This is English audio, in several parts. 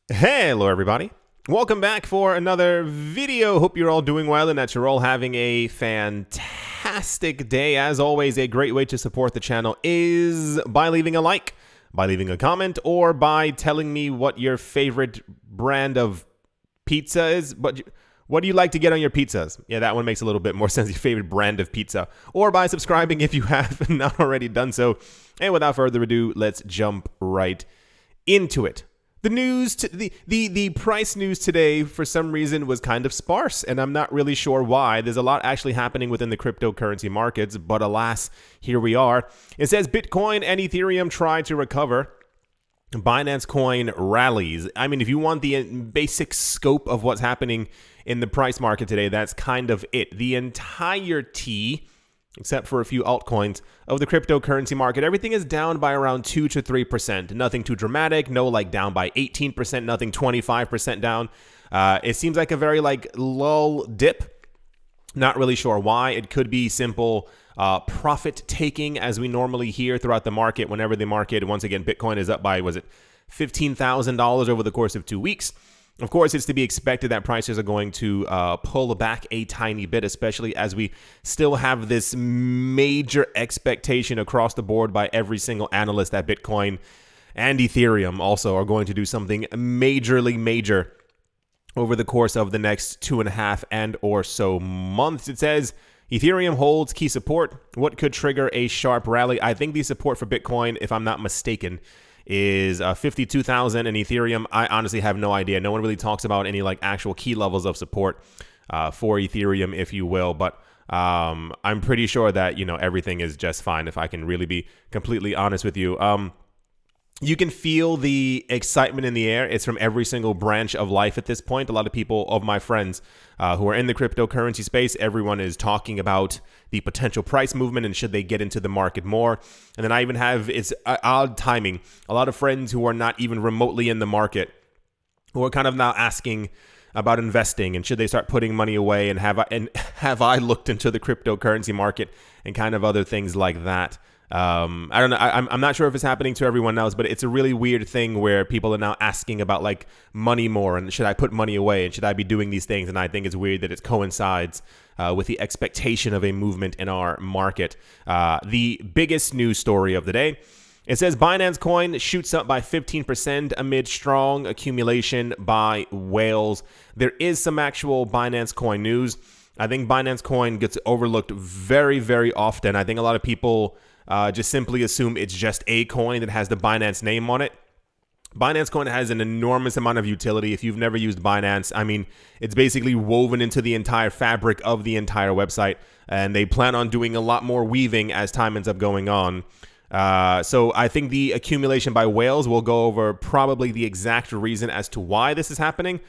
Hello everybody, welcome back for another video. Hope you're all doing well and that you're all having a fantastic day. As always, a great way to support the channel is by leaving a like, by leaving a comment, or by telling me what your favorite brand of pizza is. But what do you like to get on your pizzas? Yeah, that one makes a little bit more sense, your favorite brand of pizza. Or by subscribing if you have not already done so. And without further ado, let's jump right into it. The news, the price news today, for some reason, was kind of sparse, and I'm not really sure why. There's a lot actually happening within the cryptocurrency markets, but alas, here we are. It says Bitcoin and Ethereum try to recover. Binance Coin rallies. I mean, if you want the basic scope of what's happening in the price market today, that's kind of it. The entirety, except for a few altcoins, of the cryptocurrency market, everything is down by around 2 to 3%. Nothing too dramatic, no like down by 18%, nothing 25% down. It seems like a very like lull dip. Not really sure why. It could be simple profit taking, as we normally hear throughout the market whenever the market, once again, Bitcoin is up by, was it $15,000 over the course of 2 weeks. Of course, it's to be expected that prices are going to pull back a tiny bit, especially as we still have this major expectation across the board by every single analyst that Bitcoin and Ethereum also are going to do something majorly major over the course of the next 2.5 and or so months. It says Ethereum holds key support. What could trigger a sharp rally? I think the support for Bitcoin, if I'm not mistaken, is 52,000, and Ethereum, I honestly have no idea. No one really talks about any like actual key levels of support for Ethereum, if you will, but I'm pretty sure that, you know, everything is just fine, if I can really be completely honest with you. You can feel the excitement in the air. It's from every single branch of life at this point. A lot of people, of my friends who are in the cryptocurrency space, everyone is talking about the potential price movement and should they get into the market more. And then I even have, it's odd timing, a lot of friends who are not even remotely in the market who are kind of now asking about investing and should they start putting money away, and have I looked into the cryptocurrency market and kind of other things like that. I don't know. I'm not sure if it's happening to everyone else, but it's a really weird thing where people are now asking about like money more and should I put money away and should I be doing these things? And I think it's weird that it coincides with the expectation of a movement in our market. The biggest news story of the day. It says Binance Coin shoots up by 15% amid strong accumulation by whales. There is some actual Binance Coin news. I think Binance Coin gets overlooked very, very often. I think a lot of people just simply assume it's just a coin that has the Binance name on it. Binance Coin has an enormous amount of utility. If you've never used Binance, I mean, it's basically woven into the entire fabric of the entire website, and they plan on doing a lot more weaving as time ends up going on. So I think the accumulation by whales will go over probably the exact reason as to why this is happening.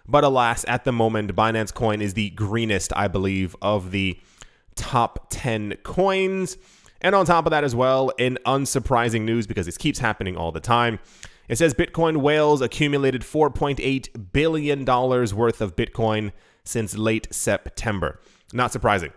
But alas, at the moment, Binance Coin is the greenest, I believe, of the top 10 coins. And on top of that as well, in unsurprising news, because this keeps happening all the time, it says Bitcoin whales accumulated $4.8 billion worth of Bitcoin since late September. Not surprising.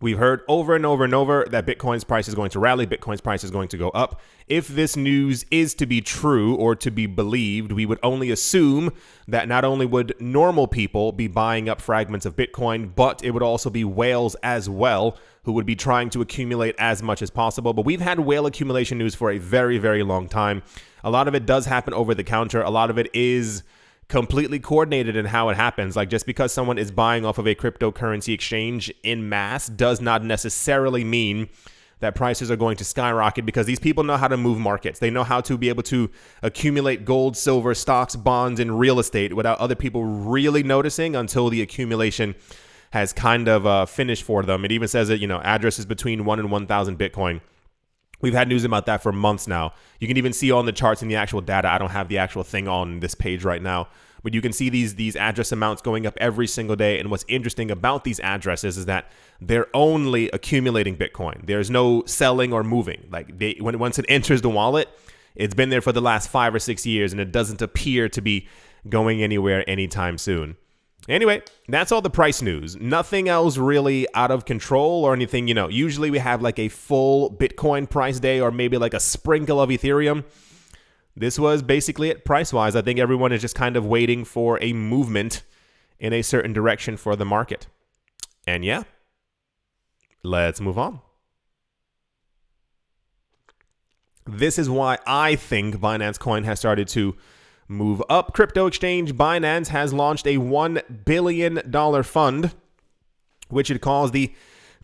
We've heard over and over and over that Bitcoin's price is going to rally, Bitcoin's price is going to go up. If this news is to be true or to be believed, we would only assume that not only would normal people be buying up fragments of Bitcoin, but it would also be whales as well who would be trying to accumulate as much as possible. But we've had whale accumulation news for a very, very long time. A lot of it does happen over the counter. A lot of it is completely coordinated in how it happens. Like, just because someone is buying off of a cryptocurrency exchange in mass does not necessarily mean that prices are going to skyrocket, because these people know how to move markets. They know how to be able to accumulate gold, silver, stocks, bonds, and real estate without other people really noticing until the accumulation has kind of finished for them. It even says that, you know, addresses between 1 and 1,000 Bitcoin. We've had news about that for months now. You can even see on the charts and the actual data. I don't have the actual thing on this page right now, but you can see these address amounts going up every single day. And what's interesting about these addresses is that they're only accumulating Bitcoin. There's no selling or moving. Like, once it enters the wallet, it's been there for the last 5 or 6 years, and it doesn't appear to be going anywhere anytime soon. Anyway, that's all the price news. Nothing else really out of control or anything. You know, usually we have like a full Bitcoin price day or maybe like a sprinkle of Ethereum. this was basically it price-wise. I think everyone is just kind of waiting for a movement in a certain direction for the market. And yeah, let's move on. This is why I think Binance Coin has started to move up. Crypto exchange Binance has launched a $1 billion fund, which it calls the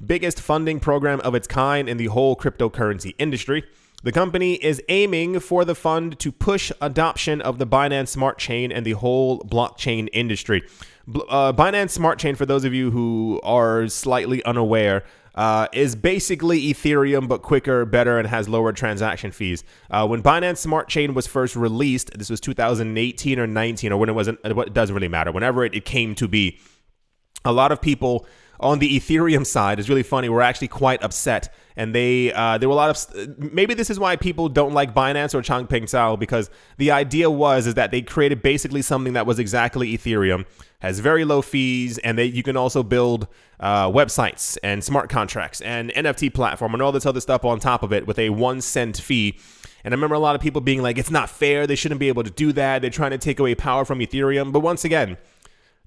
biggest funding program of its kind in the whole cryptocurrency industry. The company is aiming for the fund to push adoption of the Binance Smart Chain and the whole blockchain industry. Binance Smart Chain, for those of you who are slightly unaware, is basically Ethereum, but quicker, better, and has lower transaction fees. When Binance Smart Chain was first released, this was 2018 or 19, or when it wasn't, it doesn't really matter. Whenever it came to be, a lot of people on the Ethereum side, is really funny, were actually quite upset. And there were a lot of, maybe this is why people don't like Binance or Changpeng Zhao, because the idea is that they created basically something that was exactly Ethereum, has very low fees, and you can also build websites and smart contracts and NFT platform and all this other stuff on top of it with a 1 cent fee. And I remember a lot of people being like, it's not fair, they shouldn't be able to do that, they're trying to take away power from Ethereum. But once again,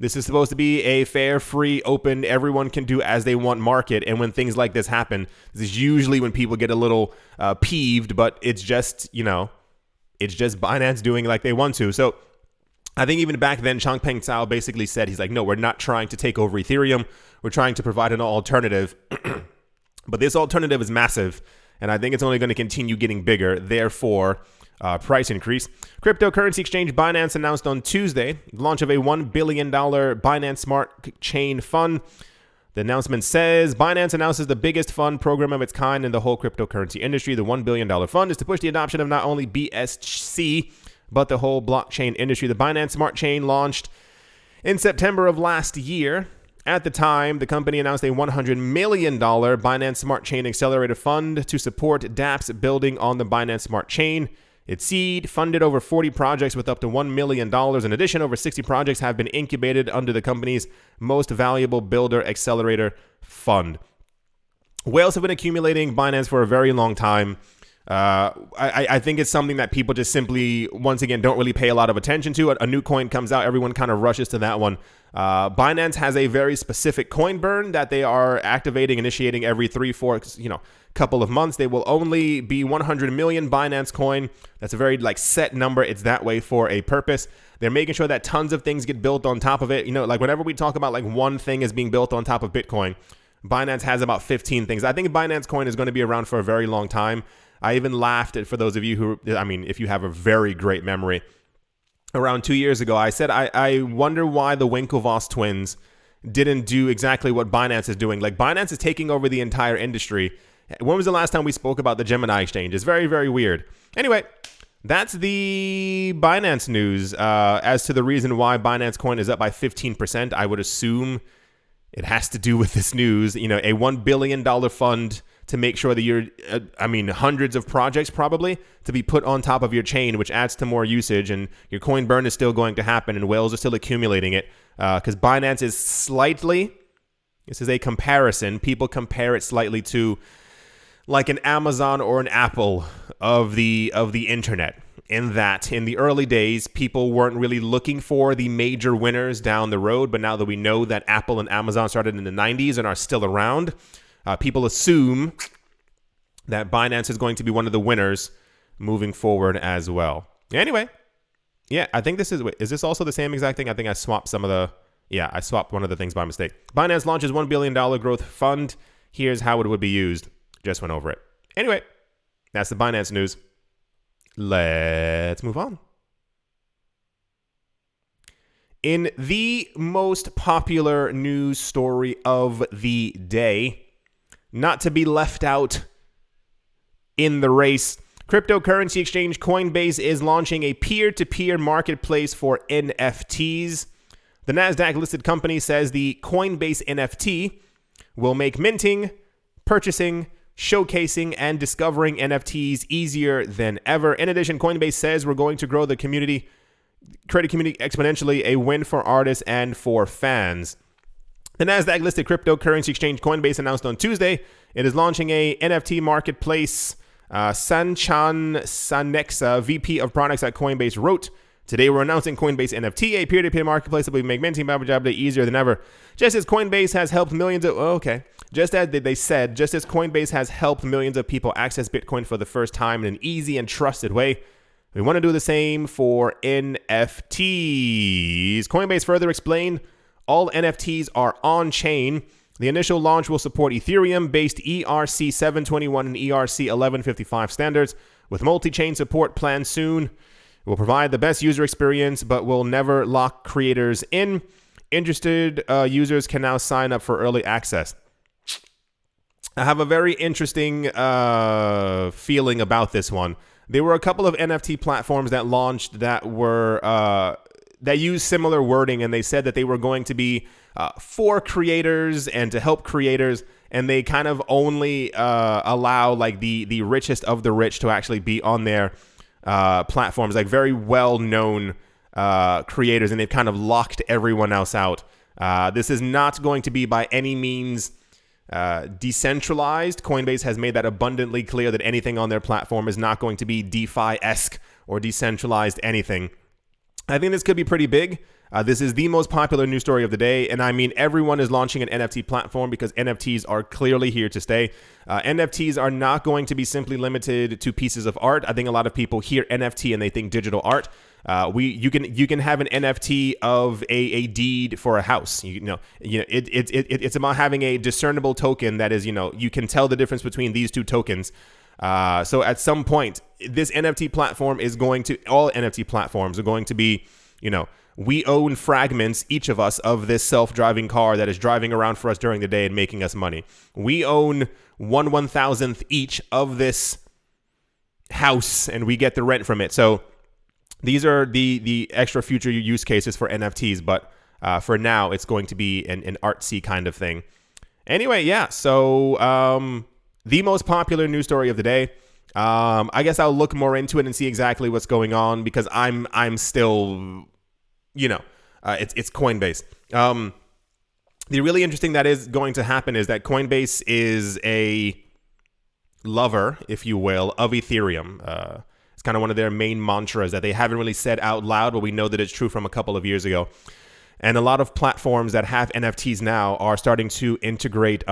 this is supposed to be a fair, free, open, everyone can do as they want market. And when things like this happen, this is usually when people get a little peeved, but it's just, it's just Binance doing like they want to. So I think even back then, Changpeng Zhao basically said, he's like, no, we're not trying to take over Ethereum. We're trying to provide an alternative. But this alternative is massive, and I think it's only going to continue getting bigger. Therefore, price increase. Cryptocurrency exchange Binance announced on Tuesday the launch of a $1 billion Binance Smart Chain Fund. The announcement says Binance announces the biggest fund program of its kind in the whole cryptocurrency industry. The $1 billion fund is to push the adoption of not only BSC, but the whole blockchain industry. The Binance Smart Chain launched in September of last year. At the time, the company announced a $100 million Binance Smart Chain Accelerator Fund to support dApps building on the Binance Smart Chain. Its seed funded over 40 projects with up to $1 million. In addition, over 60 projects have been incubated under the company's Most Valuable Builder Accelerator Fund. Whales have been accumulating Binance for a very long time. I think it's something that people just simply, once again, don't really pay a lot of attention to. A new coin comes out, everyone kind of rushes to that one. Binance has a very specific coin burn that they are initiating every 3-4, couple of months. They will only be 100 million Binance coin. That's a very set number. It's that way for a purpose. They're making sure that tons of things get built on top of it. Whenever we talk about one thing is being built on top of Bitcoin, Binance has about 15 things. I think Binance coin is going to be around for a very long time. I even laughed at, for those of you who, if you have a very great memory, around 2 years ago, I said, I wonder why the Winklevoss twins didn't do exactly what Binance is doing. Binance is taking over the entire industry. When was the last time we spoke about the Gemini exchange? It's very, very weird. Anyway, that's the Binance news. As to the reason why Binance Coin is up by 15%, I would assume it has to do with this news. A $1 billion fund to make sure that you're, hundreds of projects probably to be put on top of your chain, which adds to more usage, and your coin burn is still going to happen, and whales are still accumulating it. Because Binance is slightly, this is a comparison, people compare it slightly to like an Amazon or an Apple of the internet, in that in the early days, people weren't really looking for the major winners down the road. But now that we know that Apple and Amazon started in the 90s and are still around, people assume that Binance is going to be one of the winners moving forward as well. Anyway, yeah, I think this is this also the same exact thing? I think I swapped I swapped one of the things by mistake. Binance launches $1 billion growth fund. Here's how it would be used. Just went over it. Anyway, that's the Binance news. Let's move on. In the most popular news story of the day, not to be left out in the race, cryptocurrency exchange Coinbase is launching a peer-to-peer marketplace for NFTs. The Nasdaq-listed company says the Coinbase NFT will make minting, purchasing, showcasing, and discovering NFTs easier than ever. In addition, Coinbase says we're going to grow the community, create a community exponentially, a win for artists and for fans. The Nasdaq-listed cryptocurrency exchange Coinbase announced on Tuesday it is launching a NFT marketplace Sanchan Sanexa, VP of Products at Coinbase, wrote, "Today we're announcing Coinbase NFT, a peer-to-peer marketplace that will make minting easier than ever. Just as Coinbase has helped millions of..." Just as Coinbase has helped millions of people access Bitcoin for the first time in an easy and trusted way, we want to do the same for NFTs. Coinbase further explained, all NFTs are on-chain. The initial launch will support Ethereum-based ERC 721 and ERC 1155 standards, with multi-chain support planned soon. It will provide the best user experience, but will never lock creators in. Interested users can now sign up for early access. I have a very interesting feeling about this one. There were a couple of NFT platforms that launched that were that used similar wording, and they said that they were going to be for creators and to help creators, and they kind of only allow like the richest of the rich to actually be on their platforms, like very well-known creators, and they've kind of locked everyone else out. This is not going to be by any means decentralized. Coinbase has made that abundantly clear that anything on their platform is not going to be DeFi-esque or decentralized anything. I think this could be pretty big. This is the most popular news story of the day, and I mean everyone is launching an NFT platform because NFTs are clearly here to stay. NFTs are not going to be simply limited to pieces of art. I think a lot of people hear NFT and they think digital art. You can have an NFT of a deed for a house. It's about having a discernible token that is, you can tell the difference between these two tokens. So at some point, this NFT platform is going to, all NFT platforms are going to be, we own fragments, each of us, of this self-driving car that is driving around for us during the day and making us money. We own 1/1000th each of this house, and we get the rent from it. So these are the extra future use cases for NFTs, but for now, it's going to be an artsy kind of thing. Anyway, yeah, so the most popular news story of the day. I guess I'll look more into it and see exactly what's going on, because I'm still, it's Coinbase. The really interesting that is going to happen is that Coinbase is a lover, if you will, of Ethereum. It's kind of one of their main mantras that they haven't really said out loud, but we know that it's true from a couple of years ago. And a lot of platforms that have NFTs now are starting to integrate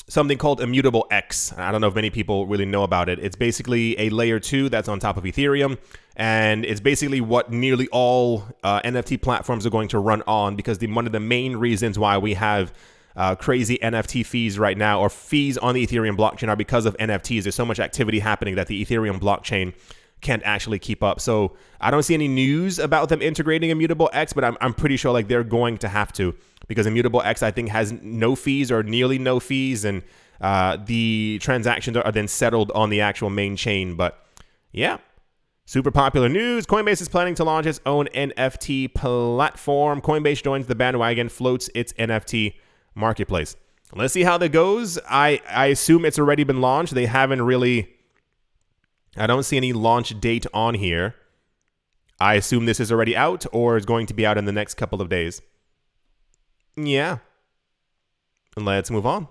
something called Immutable X. I don't know if many people really know about it. It's basically a layer 2 that's on top of Ethereum, and it's basically what nearly all NFT platforms are going to run on, because one of the main reasons why we have crazy NFT fees right now, or fees on the Ethereum blockchain, are because of NFTs. There's so much activity happening that the Ethereum blockchain can't actually keep up. So I don't see any news about them integrating Immutable X, but I'm pretty sure like they're going to have to, because Immutable X, I think, has no fees or nearly no fees, and the transactions are then settled on the actual main chain. But yeah, super popular news. Coinbase is planning to launch its own NFT platform. Coinbase joins the bandwagon, floats its NFT marketplace. Let's see how that goes. I assume it's already been launched. They haven't really... I don't see any launch date on here. I assume this is already out or is going to be out in the next couple of days. Yeah. Let's move on.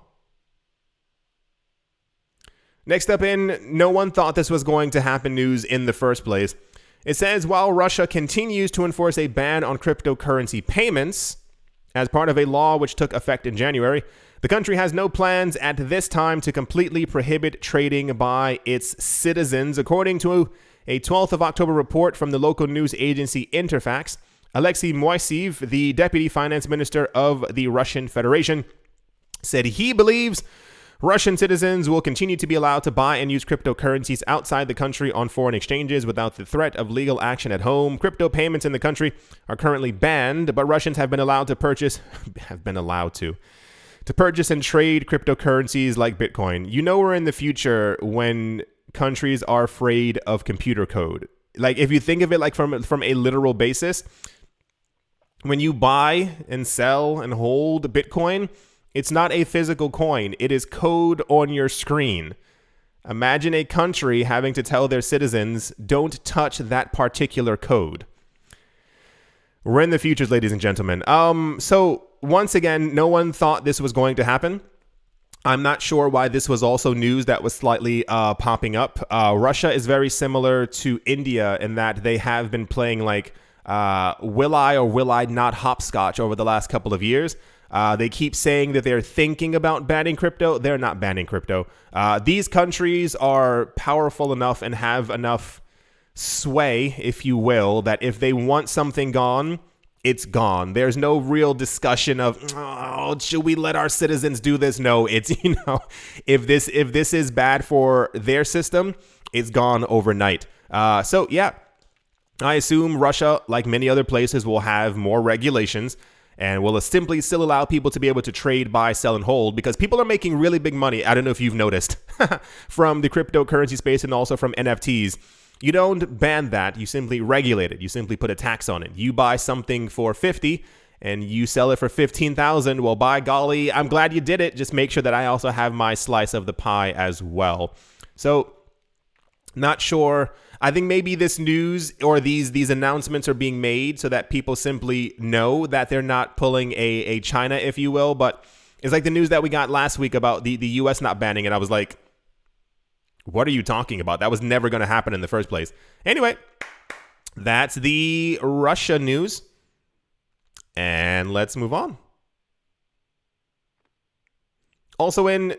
Next up in no one thought this was going to happen news in the first place. It says, while Russia continues to enforce a ban on cryptocurrency payments as part of a law which took effect in January, the country has no plans at this time to completely prohibit trading by its citizens. According to a 12th of October report from the local news agency Interfax, Alexei Moiseev, the deputy finance minister of the Russian Federation, said he believes Russian citizens will continue to be allowed to buy and use cryptocurrencies outside the country on foreign exchanges without the threat of legal action at home. Crypto payments in the country are currently banned, but Russians have been allowed to purchase and trade cryptocurrencies like Bitcoin. We're in the future when countries are afraid of computer code. Like, if you think of it like from a literal basis, when you buy and sell and hold Bitcoin, it's not a physical coin. It is code on your screen. Imagine a country having to tell their citizens, don't touch that particular code. We're in the futures, ladies and gentlemen. So once again, no one thought this was going to happen. I'm not sure why this was also news that was slightly popping up. Russia is very similar to India in that they have been playing like will I or will I not hopscotch over the last couple of years. They keep saying that they're thinking about banning crypto. They're not banning crypto. These countries are powerful enough and have enough sway, if you will, that if they want something gone, it's gone. There's no real discussion of, oh, should we let our citizens do this? No, it's, if this is bad for their system, it's gone overnight. So yeah, I assume Russia, like many other places, will have more regulations and will simply still allow people to be able to trade, buy, sell, and hold, because people are making really big money. I don't know if you've noticed from the cryptocurrency space and also from NFTs. You don't ban that. You simply regulate it. You simply put a tax on it. You buy something for 50 and you sell it for 15,000. Well, by golly, I'm glad you did it. Just make sure that I also have my slice of the pie as well. So not sure. I think maybe this news or these announcements are being made so that people simply know that they're not pulling a China, if you will. But it's like the news that we got last week about the US not banning it. I was like, what are you talking about? That was never going to happen in the first place. Anyway, that's the Russia news. And let's move on. Also in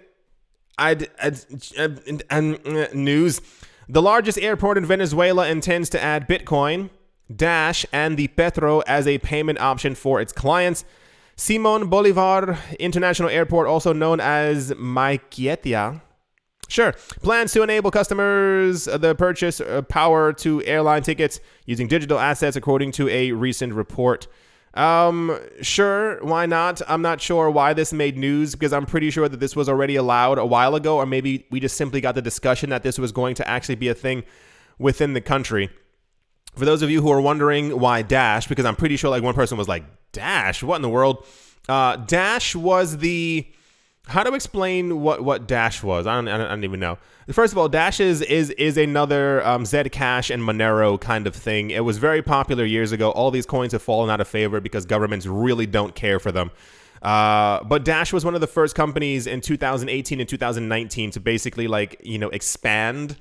news, the largest airport in Venezuela intends to add Bitcoin, Dash, and the Petro as a payment option for its clients. Simon Bolivar International Airport, also known as Maiquetía, plans to enable customers the purchase power to airline tickets using digital assets, according to a recent report. Sure, why not? I'm not sure why this made news, because I'm pretty sure that this was already allowed a while ago, or maybe we just simply got the discussion that this was going to actually be a thing within the country. For those of you who are wondering why Dash, because I'm pretty sure like one person was like, Dash, what in the world? Dash was the... How to explain what Dash was? I don't even know. First of all, Dash is another Zcash and Monero kind of thing. It was very popular years ago. All these coins have fallen out of favor because governments really don't care for them. But Dash was one of the first companies in 2018 and 2019 to basically expand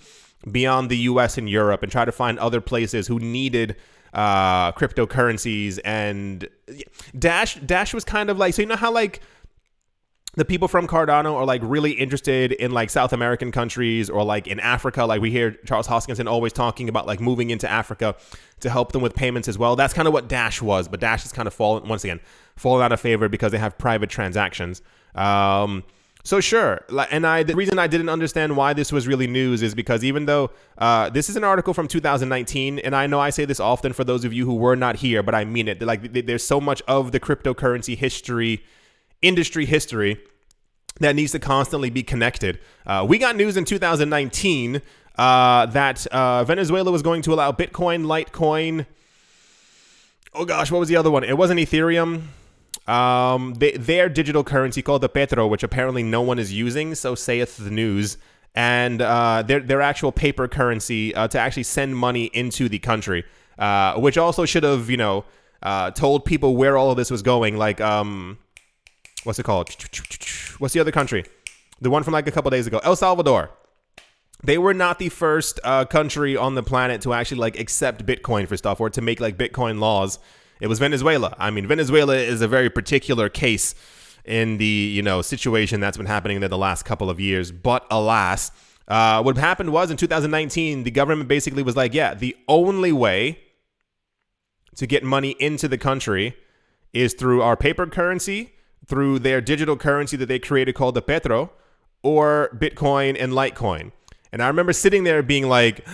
beyond the US and Europe and try to find other places who needed cryptocurrencies. And Dash was kind of like, so you know how like the people from Cardano are like really interested in like South American countries or like in Africa. Like we hear Charles Hoskinson always talking about like moving into Africa to help them with payments as well. That's kind of what Dash was, but Dash has kind of fallen out of favor because they have private transactions. So sure. And the reason I didn't understand why this was really news is because even though this is an article from 2019, and I know I say this often for those of you who were not here, but I mean it. Like there's so much of the cryptocurrency industry history that needs to constantly be connected. We got news in 2019 that Venezuela was going to allow Bitcoin, Litecoin. Oh gosh, what was the other one? It wasn't Ethereum. Their digital currency called the Petro, which apparently no one is using, so saith the news, and their actual paper currency to actually send money into the country, which also should have, told people where all of this was going. Like, what's it called? What's the other country? The one from like a couple days ago. El Salvador. They were not the first country on the planet to actually like accept Bitcoin for stuff or to make like Bitcoin laws. It was Venezuela. I mean, Venezuela is a very particular case in the, situation that's been happening there the last couple of years. But alas, what happened was in 2019, the government basically was like, yeah, the only way to get money into the country is through our paper currency, through their digital currency that they created called the Petro, or Bitcoin and Litecoin. And I remember sitting there being like,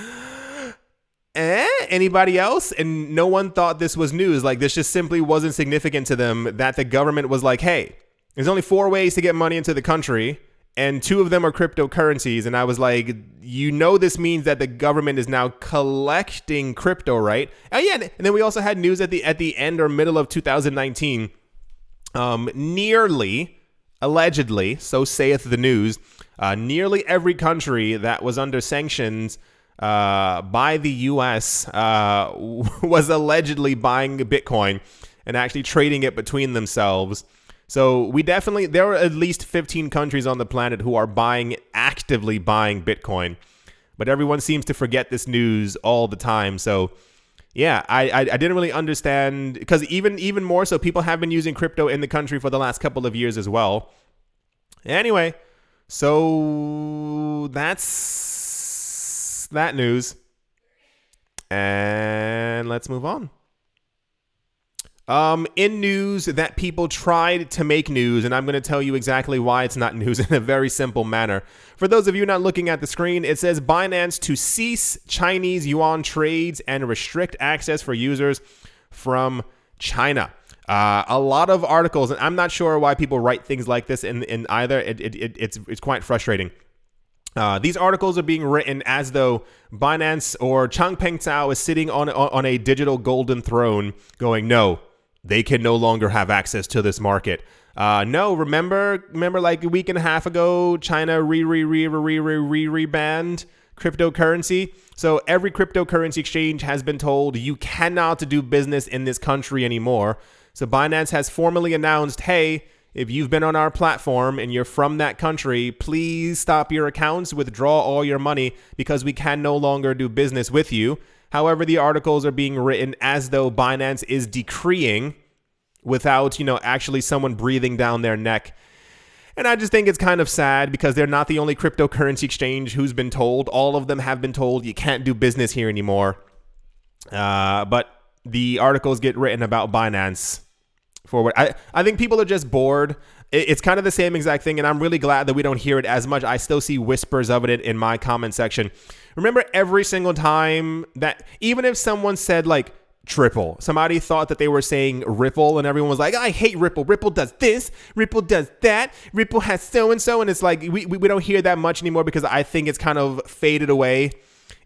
anybody else? And no one thought this was news. Like this just simply wasn't significant to them that the government was like, hey, there's only 4 ways to get money into the country, and 2 of them are cryptocurrencies. And I was like, this means that the government is now collecting crypto, right? Oh yeah, and then we also had news at the end or middle of 2019. Nearly, allegedly, so saith the news, nearly every country that was under sanctions by the U.S. Was allegedly buying Bitcoin and actually trading it between themselves. So there are at least 15 countries on the planet who are actively buying Bitcoin. But everyone seems to forget this news all the time. So yeah, I didn't really understand, because even more so, people have been using crypto in the country for the last couple of years as well. Anyway, so that's that news. And let's move on. In news that people tried to make news, and I'm going to tell you exactly why it's not news in a very simple manner. For those of you not looking at the screen, it says Binance to cease Chinese yuan trades and restrict access for users from China. A lot of articles, and I'm not sure why people write things like this in either. It's quite frustrating. These articles are being written as though Binance or Changpeng Zhao is sitting on a digital golden throne going, no, they can no longer have access to this market. No, remember like a week and a half ago, China banned cryptocurrency. So every cryptocurrency exchange has been told you cannot do business in this country anymore. So Binance has formally announced, hey, if you've been on our platform and you're from that country, please stop your accounts, withdraw all your money, because we can no longer do business with you. However, the articles are being written as though Binance is decreeing without, actually someone breathing down their neck. And I just think it's kind of sad, because they're not the only cryptocurrency exchange who's been told. All of them have been told you can't do business here anymore. But the articles get written about Binance for what I think people are just bored. It's kind of the same exact thing, and I'm really glad that we don't hear it as much. I still see whispers of it in my comment section. Remember, every single time that, even if someone said like triple, somebody thought that they were saying Ripple, and everyone was like, I hate Ripple. Ripple does this, Ripple does that, Ripple has so-and-so, and it's like we don't hear that much anymore, because I think it's kind of faded away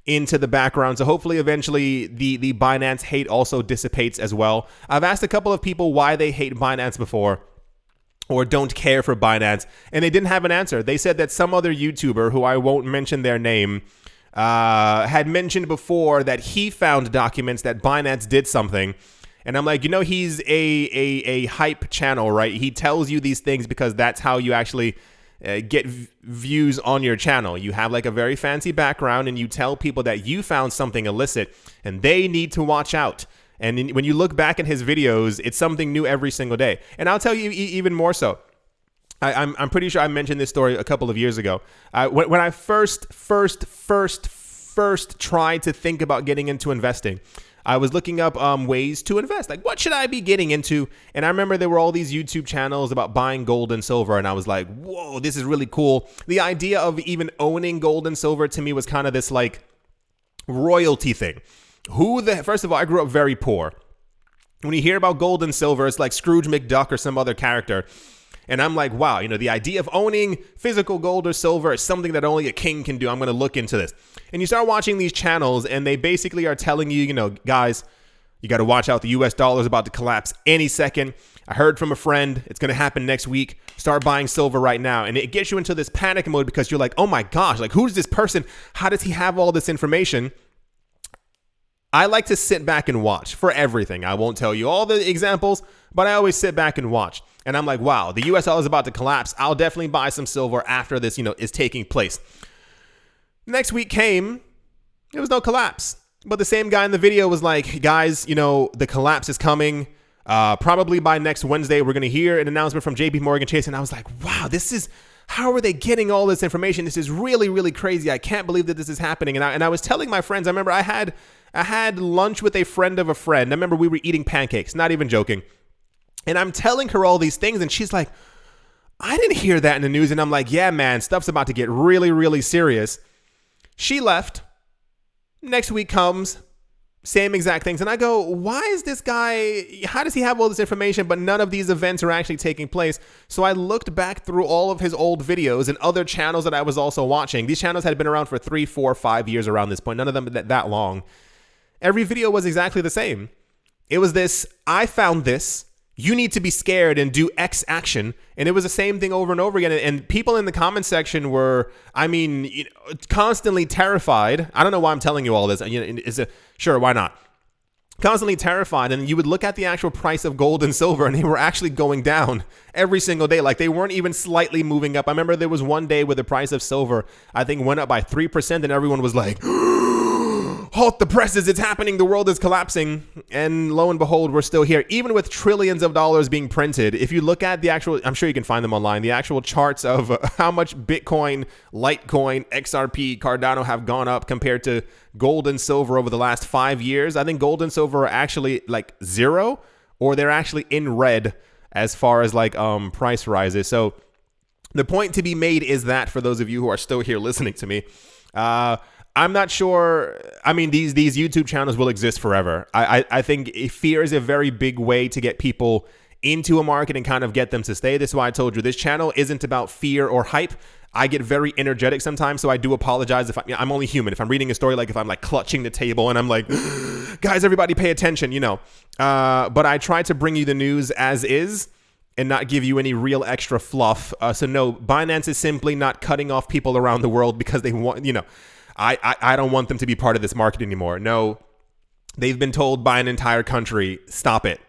into the background. So hopefully eventually the Binance hate also dissipates as well. I've asked a couple of people why they hate Binance before, or don't care for Binance, and they didn't have an answer. They said that some other YouTuber, who I won't mention their name, had mentioned before that he found documents that Binance did something. And I'm like, he's a hype channel, right? He tells you these things because that's how you actually get views on your channel. You have like a very fancy background, and you tell people that you found something illicit and they need to watch out. And when you look back at his videos, it's something new every single day. And I'll tell you even more so. I'm pretty sure I mentioned this story a couple of years ago. When I first tried to think about getting into investing, I was looking up ways to invest. Like, what should I be getting into? And I remember there were all these YouTube channels about buying gold and silver. And I was like, whoa, this is really cool. The idea of even owning gold and silver to me was kind of this like royalty thing. First of all, I grew up very poor. When you hear about gold and silver, it's like Scrooge McDuck or some other character. And I'm like, wow, the idea of owning physical gold or silver is something that only a king can do. I'm going to look into this. And you start watching these channels, and they basically are telling you, guys, you got to watch out. The US dollar is about to collapse any second. I heard from a friend, it's going to happen next week. Start buying silver right now. And it gets you into this panic mode, because you're like, oh my gosh, like, who's this person? How does he have all this information? I like to sit back and watch for everything. I won't tell you all the examples, but I always sit back and watch. And I'm like, wow, the US dollar is about to collapse. I'll definitely buy some silver after this, is taking place. Next week came, there was no collapse. But the same guy in the video was like, guys, the collapse is coming. Probably by next Wednesday, we're going to hear an announcement from JP Morgan Chase. And I was like, wow, how are they getting all this information? This is really, really crazy. I can't believe that this is happening. And I was telling my friends, I remember I had lunch with a friend of a friend. I remember we were eating pancakes, not even joking. And I'm telling her all these things, and she's like, I didn't hear that in the news. And I'm like, yeah, man, stuff's about to get really, really serious. She left. Next week comes, same exact things. And I go, why is this guy, how does he have all this information, but none of these events are actually taking place? So I looked back through all of his old videos and other channels that I was also watching. These channels had been around for 3, 4, 5 years around this point. None of them that long. Every video was exactly the same. It was this, I found this. You need to be scared and do X action. And it was the same thing over and over again. And people in the comment section were, constantly terrified. I don't know why I'm telling you all this. Sure, why not? constantly terrified, and you would look at the actual price of gold and silver and they were actually going down every single day. Like, they weren't even slightly moving up. I remember there was one day where the price of silver, I think, went up by 3%, and everyone was like, halt the presses, it's happening, the world is collapsing. And lo and behold, we're still here, even with trillions of dollars being printed. If you look at the actual, I'm sure you can find them online, the actual charts of how much Bitcoin, Litecoin, XRP, Cardano have gone up compared to gold and silver over the last 5 years. I think gold and silver are actually like zero, or they're actually in red as far as like price rises. So the point to be made is that, for those of you who are still here listening to me, I'm not sure. I mean, these YouTube channels will exist forever. I think fear is a very big way to get people into a market and kind of get them to stay. This is why I told you this channel isn't about fear or hype. I get very energetic sometimes, so I do apologize if I'm only human. If I'm reading a story, like if I'm like clutching the table and I'm like, guys, everybody pay attention, you know. But I try to bring you the news as is and not give you any real extra fluff. So no, Binance is simply not cutting off people around the world because they want, you know, I don't want them to be part of this market anymore. No, they've been told by an entire country, stop it.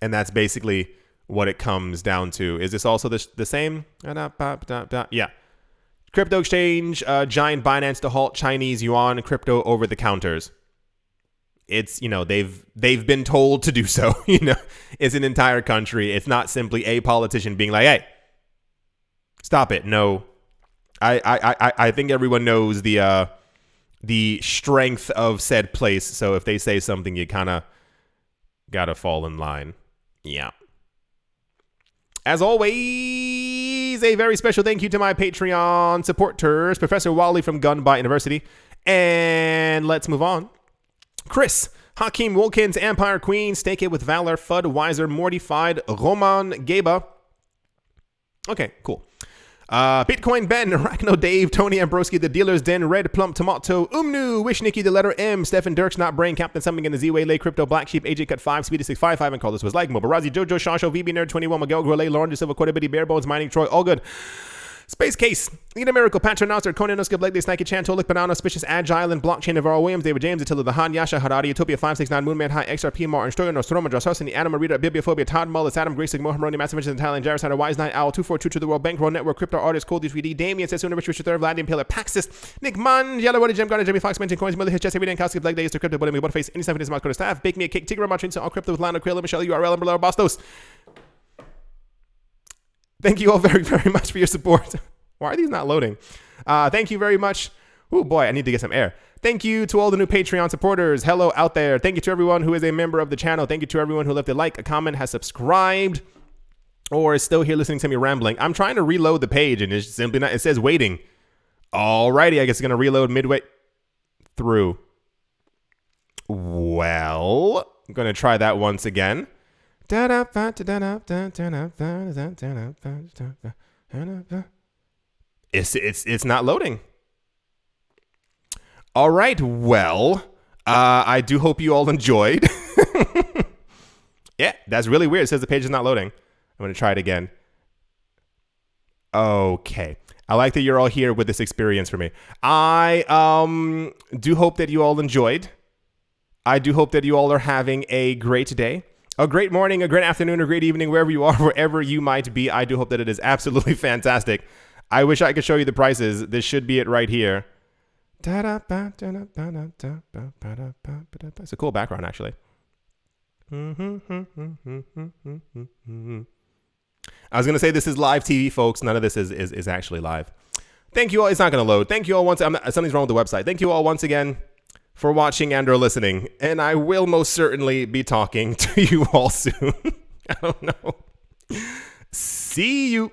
And that's basically what it comes down to. Is this also the same? Yeah. Crypto exchange, giant Binance to halt Chinese yuan crypto over the counters. It's, you know, they've been told to do so. You know, it's an entire country. It's not simply a politician being like, hey, stop it. No. I think everyone knows the strength of said place. So if they say something, you kind of gotta fall in line. Yeah. As always, a very special thank you to my Patreon supporters, Professor Wally from Gunbite University. And let's move on. Chris, Hakeem Wilkins, Empire Queen, Stake It with Valor, Fudd, Wiser, Mortified, Roman Geba. Okay, cool. Bitcoin Ben, Arachno Dave, Tony Ambroski, The Dealer's Den, Red Plump Tomato, Umnu, Wish Nikki, The Letter M, Stephen Dirks, Not Brain, Captain Something in the Z-Way, Lay Crypto, Black Sheep, AJ Cut 5, Speedy 655, and Call This Was Like, Mobarazzi, Jojo, Shasho, VB Nerd 21, Miguel Grole, Lauren DeSilva, Quadabity, Barebones, Mining, Troy, All Good. Space Case, Need a Miracle, Patrick Nasser, Conan Uskib, Leg Day, Snakey Chan, Tolik, Banana, Suspicious, Agile, and Blockchain, Navarro Williams, David James, Attila the Han, Yasha, Harari, Utopia 569, Moonman High, XRP, Martin, Stoyer, Nostroma, Josh Hussein, Anna Marita, Bibliophobia, Todd Mullis, Adam Grace, Mohamroni, Massive Vision, Thailand, Jairus, Wise Night, Owl, 242 to the World, Bankroll Network, Crypto Artist, Cold 3D, Damien, Sesuna, Richard III, Vladimir Pillar, Paxis, Nick Munn, Yellow Woody, Jim Garner, Jimmy Fox, Mention Coins, Mother Hitch, Jesse, Reading, Kowski, Leg Day, Easter Crypto, Bully, Butterface, Any Stuff in his mouth, Staff, Bake Me a Cake, Tigger, Matrin, All Crypto with Lano, Krill, Michelle, URL, and Below Bastos. Thank you all very, very much for your support. Why are these not loading? Thank you very much. Oh boy, I need to get some air. Thank you to all the new Patreon supporters. Hello out there. Thank you to everyone who is a member of the channel. Thank you to everyone who left a like, a comment, has subscribed, or is still here listening to me rambling. I'm trying to reload the page and it's simply not, it says waiting. Alrighty, I guess it's going to reload midway through. Well, I'm going to try that once again. It's not loading. All right, well, I do hope you all enjoyed. Yeah, that's really weird. It says the page is not loading. I'm going to try it again. Okay. I like that you're all here with this experience for me. I do hope that you all enjoyed. I do hope that you all are having a great day, a great morning, a great afternoon, a great evening, wherever you are, wherever you might be. I do hope that it is absolutely fantastic. I wish I could show you the prices. This should be it right here. It's a cool background, actually. I was going to say this is live TV, folks. None of this is actually live. Thank you all. It's not going to load. Thank you all once. Something's wrong with the website. Thank you all once again for watching and or listening. And I will most certainly be talking to you all soon. I don't know. See you.